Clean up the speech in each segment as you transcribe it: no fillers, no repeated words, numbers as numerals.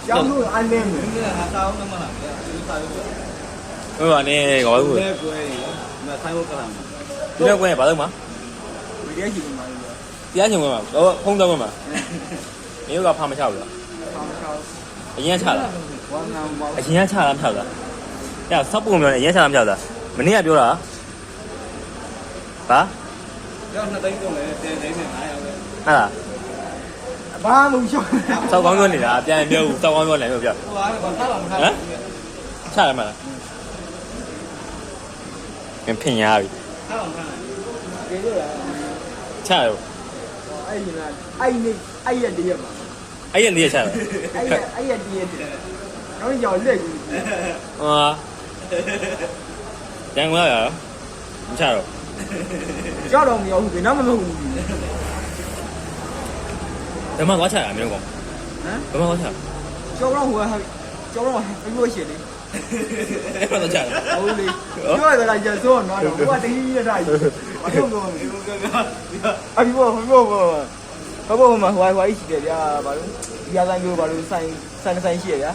ကျောင်းလို့အနည်းမယ် ဒီကဟာတောင်းနမလားဒီစာရုပ် ဟိုကနေကောဘူး လဲကွယ်မဆိုင်ဖို့ကလာမှာ ဒီတော့ကွယ်ဘာလို့မ ဒီကရှိမှာ တရားရှင်ဝင်မှာဖုံးတော့ဝင်မှာမင်းတို့ကဖာမချဘူးလား ဆောင်းချောင်း အရင်ချလား ဝမ်းနာမော အရင်ချလားမချလားအဲ့ဆောက်ပုံပြောနေအရင်ချလားမချလားမနေ့ကပြောတာဟာ ကျောင်းနှစ်သိန်းကုန်လေတဲသိန်းနဲ့900ပဲ ဟဲ့လား ဘာမှမရှော့ စောက်ကောင်းပြောနေတာပြန်ပြောဦးစောက်ကောင်းပြောလည်းပြော ဟိုအားဘာသာမထား ချရမှာလားမင်းဖင်ရပြီ ထားအောင်ထား ကေလို့လား ချရော အဲ့ဒီကအဲ့ဒီအဲ့ရတည်းမှာ အဲ့ရနေချတယ် အဲ့ရတည်းတော့ကြောက်လက်ကြီး ဟာကျန်ကွာရမချတော့ ကြောက်တော့မရောက်ဘူးဘယ်တော့မှမဟုတ်ဘူး ဓမ္မသွားချတာမင်းကောင် ဟမ် ဓမ္မသွားချ ကျောင်းတော့ဟိုကျောင်းတော့ဘယ်လိုရှိလဲ အဲ့ဘာသွားချလဲ ဟုတ်လေပြောရတာကြဆိုတော့တော့ဟိုကတကြီးရတာကြီးဘာလို့မလဲ ဒီလိုပြော အဘိဘောမှာဟိုရှိတယ်ဗျာဘာလို့ဒီအဆိုင်မျိုးဘာလို့ဆိုင်ရှိရဗျာ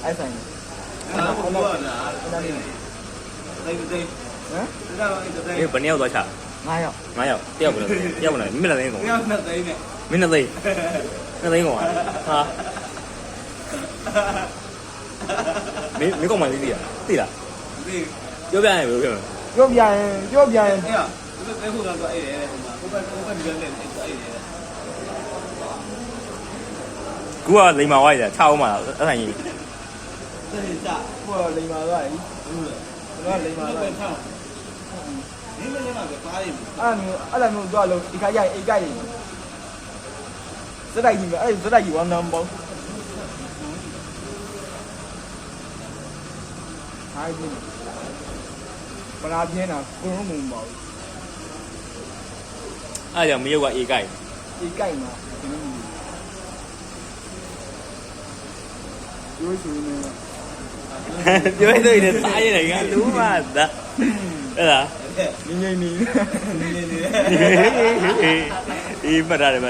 အဲ့ဆိုင် အဲ့ဒါဘောလား အဲ့ဒါလေး သိသိ ဟမ် ဒါတော့အဲ့ဒါ အေးဘယ်နှစ်ယောက်သွားချ 9ယောက် 9ယောက်တယောက်ဘယ်လိုတယောက်ဘယ်လိုမင်းလည်းသိန်းကောင် ကျောင်းနှစ်သိန်းနဲ့ မင်းလည်းသိန်းနှစ်သိန်းကောင်ဟာမင်းကောင်မလေးသိလားသိလား ဒီ ပြောပြရင်ဘယ်လိုပြောမလဲ ပြောပြရင် အဲ့ဒါဒီလိုပဲခုကတော့အဲ့တယ်ဟိုမှာဟိုဘက်ဒီလည်းအဲ့တယ် ကူကလိန်မာဝိုင်းတယ်ချအောင်မလားအဲ့ဆိုင်ကြီး ဒီစာ ဟိုလိန်မာသွားပြီ ဟုတ်လား တော့လိန်မာ ဒီ သွား ပဲ ပြီ ထားဒီမင်းလည်းပါရင် အဲ့လိုမျိုးတော့လို့ဒီခါကျရင်အိတ်ကြိုက်ရင်စတိုက်ကြီးပဲအဲ့စတိုက်ကြီးဝမ်းနမ်းပေါ့ဟာဒီပလာပြင်းတာကိုရုံးမုံပါဘူး အဲ့ကြောင့်မရုပ်ကအေးကိုက် အိတ်ကြိုက်မှာရိုးရှိနေတယ် ပြောရတဲ့စားရတယ်ကလူမှသာအဲ့ဒါ ငိမ့်နေ နေနေ အေးမှတ်ရတယ်